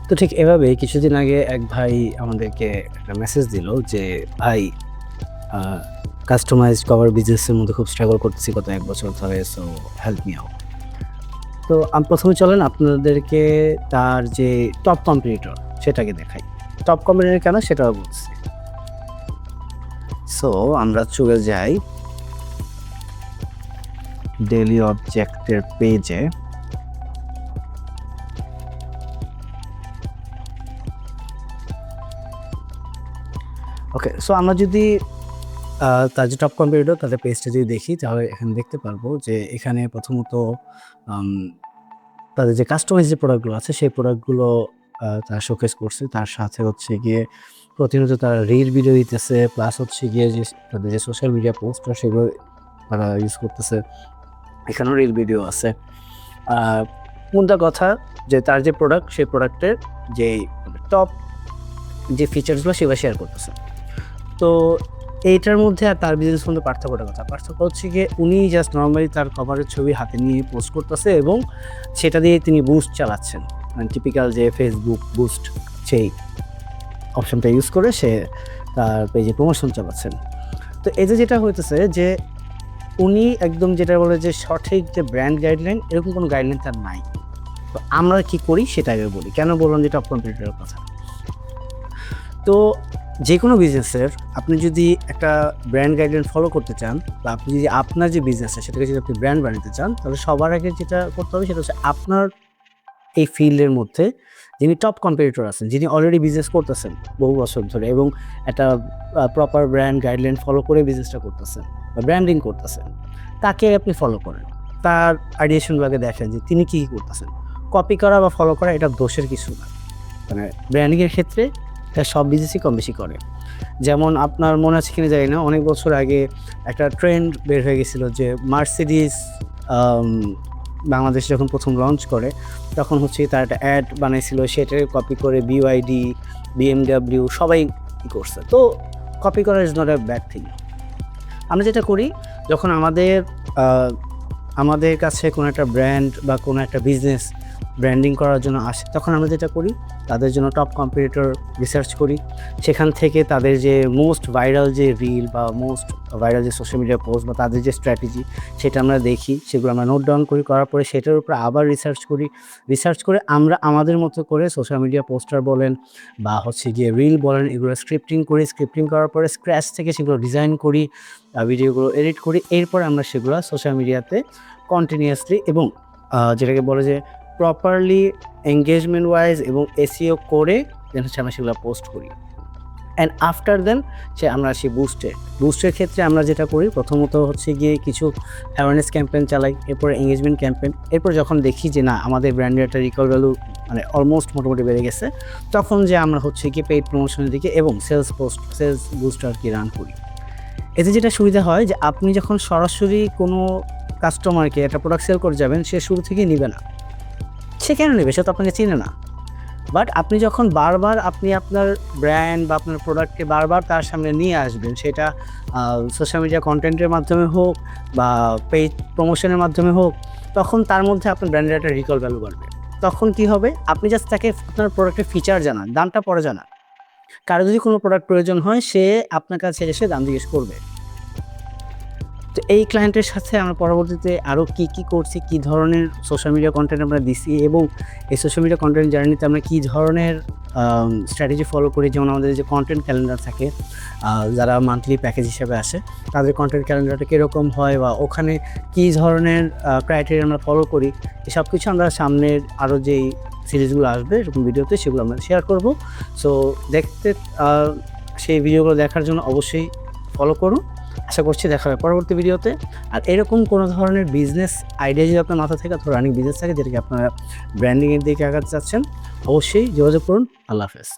তো ঠিক এভাবেই কিছুদিন আগে এক ভাই আমাদেরকে একটা মেসেজ দিল যে, "ভাই আ কাস্টমাইজড কভার বিজনেসের মধ্যে খুব স্ট্রাগল করতেছি গত ১ বছর ধরে। So help me out." তো প্রথমে চলেন আপনাদেরকে তার যে টপ কম্পিটিটর সেটাকে দেখাই। টপ কম্পিটিটর কেন সেটাও বলছি। সো আমরা চলে যাই ডেইলি অবজেক্টের পেজে। ওকে, সো আমরা যদি তার যে টপ কম্পিটিটর তাদের পেজটা যদি দেখি তাহলে এখানে দেখতে পারবো যে এখানে প্রথমত আম তাদের যে কাস্টমাইজ যে প্রোডাক্টগুলো আছে সেই প্রোডাক্টগুলো তারা শোকেস করছে। তার সাথে হচ্ছে গিয়ে প্রতিনিয়ত তারা রিল ভিডিও দিতেছে, প্লাস হচ্ছে গিয়ে যে তাদের যে সোশ্যাল মিডিয়া পোস্টার সেগুলো তারা ইউজ করতেছে। এখানেও রিল ভিডিও আছে। আ মোদ্দা কথা যে তার যে প্রোডাক্ট সেই প্রোডাক্টের যেই টপ যে ফিচার্সগুলো সেগুলো শেয়ার করতেছে। তো এইটার মধ্যে আর তার বিজনেস মধ্যে পার্থক্যটা কোথায়? পার্থক্য হচ্ছে গিয়ে উনি জাস্ট নরমালি তার কভারের ছবি হাতে নিয়ে পোস্ট করতেছে এবং সেটা দিয়ে তিনি বুস্ট চালাচ্ছেন। মানে টিপিক্যাল যে Facebook বুস্ট সেই অপশনটা ইউজ করে সে তার পেজে প্রমোশন চালাচ্ছেন। তো এই যে যেটা হইতেছে যে উনি একদম যেটা বলে যে সঠিক যে ব্র্যান্ড গাইডলাইন এরকম কোনো গাইডলাইন তার নাই। তো আমরা কি করি সেটা আগে বলি। কেন বললাম যে টপ কম্পিটিটরের কথা? তো যেকোনো বিজনেসের আপনি যদি একটা ব্র্যান্ড গাইডলাইন ফলো করতে চান বা আপনি যদি আপনার যে বিজনেস আছে সেটাকে যদি আপনি ব্র্যান্ড বানাতে চান, তাহলে সবার আগে যেটা করতে হবে সেটা হচ্ছে আপনার এই ফিল্ডের মধ্যে যিনি টপ কম্পিটিটর আছেন, যিনি অলরেডি বিজনেস করতেছেন বহু বছর ধরে এবং একটা প্রপার ব্র্যান্ড গাইডলাইন ফলো করে বিজনেসটা করতেছেন বা ব্র্যান্ডিং করতেছেন, তাকে আপনি ফলো করেন। তার আইডিয়েশনগুলোকে দেখেন যে তিনি কী করতেছেন। কপি করা বা ফলো করা এটা দোষের কিছু না। মানে ব্র্যান্ডিংয়ের ক্ষেত্রে এটা সব বিজনেসই কম বেশি করে। যেমন আপনার মনে আছে কিনা জানি না, অনেক বছর আগে একটা ট্রেন্ড বের হয়ে গেছিল যে মার্সিডিজ আম বাংলাদেশে যখন প্রথম লঞ্চ করে তখন হচ্ছে তার একটা অ্যাড বানাইছিল, সেটাকে কপি করে BYD, BMW সবাই করছে। তো কপি করা is not a bad thing. আমরা যেটা করি যখন আ আমাদের কাছে কোনো একটা ব্র্যান্ড বা কোনো একটা বিজনেস ব্র্যান্ডিং করার জন্য আসে, তখন আমরা যেটা করি তাদের জন্য টপ কম্পিটিটর রিসার্চ করি। সেখান থেকে তাদের যে মোস্ট ভাইরাল যে রিল বা মোস্ট ভাইরাল যে সোশ্যাল মিডিয়া পোস্ট বা তাদের যে স্ট্র্যাটেজি সেটা আমরা দেখি, সেগুলো আমরা নোট ডাউন করি। করার পরে সেটার উপরে আবার রিসার্চ করি। রিসার্চ করে আমরা আমাদের মতো করে সোশ্যাল মিডিয়া পোস্টার বলেন বা হচ্ছে গিয়ে রিল বলেন, এগুলো স্ক্রিপ্টিং করি। স্ক্রিপ্টিং করার পরে স্ক্র্যাচ থেকে সেগুলো ডিজাইন করি, ভিডিওগুলো এডিট করি। এরপর আমরা সেগুলো সোশ্যাল মিডিয়াতে কন্টিনিউয়াসলি এবং যেটাকে বলে যে প্রপারলি এনগেজমেন্ট ওয়াইজ এবং SEO করে দেন হচ্ছে আমরা সেগুলো পোস্ট করি। অ্যান্ড আফটার দেন আমরা আসি বুস্টের ক্ষেত্রে আমরা যেটা করি প্রথমত হচ্ছে গিয়ে কিছু অ্যাওয়ারনেস ক্যাম্পেইন চালাই, এরপরে এনগেজমেন্ট ক্যাম্পেইন। এরপর যখন দেখি যে না আমাদের ব্র্যান্ডের একটা রিকল ভ্যালু মানে অলমোস্ট মোটামুটি বেড়ে গেছে, তখন যে আমরা হচ্ছে গিয়ে পেইড প্রমোশনের দিকে এবং সেলস বুস্ট আর কি রান করি। এতে যেটা সুবিধা হয় যে আপনি যখন সরাসরি কোনো কাস্টমারকে একটা প্রোডাক্ট সেল করে যাবেন, সে শুরু থেকেই নিবে না। সে কেন নেবে? সে তো আপনাকে চিনে না। বাট আপনি যখন বারবার আপনি আপনার ব্র্যান্ড বা আপনার প্রোডাক্টকে বারবার তার সামনে নিয়ে আসবেন, সেটা সোশ্যাল মিডিয়া কনটেন্টের মাধ্যমে হোক বা পেইড প্রমোশনের মাধ্যমে হোক, তখন তার মধ্যে আপনার ব্র্যান্ডের একটা রিকল ভ্যালু বাড়বে। তখন কি হবে? আপনি জাস্ট তাকে আপনার প্রোডাক্টের ফিচার জানান, দামটা পরে জানান। কারো যদি কোনো প্রোডাক্ট প্রয়োজন হয়, সে আপনার কাছে এসে দাম জিজ্ঞেস করবে। তো এই ক্লায়েন্টের সাথে আমরা পরবর্তীতে আরও কী করছি, কী ধরনের সোশ্যাল মিডিয়া কনটেন্ট আমরা দিছি এবং এই সোশ্যাল মিডিয়া কনটেন্ট জার্নিতে আমরা কী ধরনের স্ট্র্যাটেজি ফলো করি। যেমন আমাদের যে কনটেন্ট ক্যালেন্ডার থাকে, যারা মান্থলি প্যাকেজ হিসেবে আসে তাদের কনটেন্ট ক্যালেন্ডারটা কীরকম হয় বা ওখানে কী ধরনের ক্রাইটেরিয়া আমরা ফলো করি, এসব কিছু আমরা সামনের আরও যেই সিরিজগুলো আসবে এরকম ভিডিওতে সেগুলো আমরা শেয়ার করব। সো সেই ভিডিওগুলো দেখার জন্য অবশ্যই ফলো করুন। আশা করছি দেখা হবে পরবর্তী ভিডিওতে। আর এরকম কোনো ধরনের বিজনেস আইডিয়া যদি আপনার মাথা থেকে অথবা রানিং বিজনেস থাকে যেটাকে আপনারা ব্র্যান্ডিংয়ের দিকে আগাতে চাচ্ছেন, অবশ্যই যোগাযোগ করুন। আল্লাহ হাফেজ।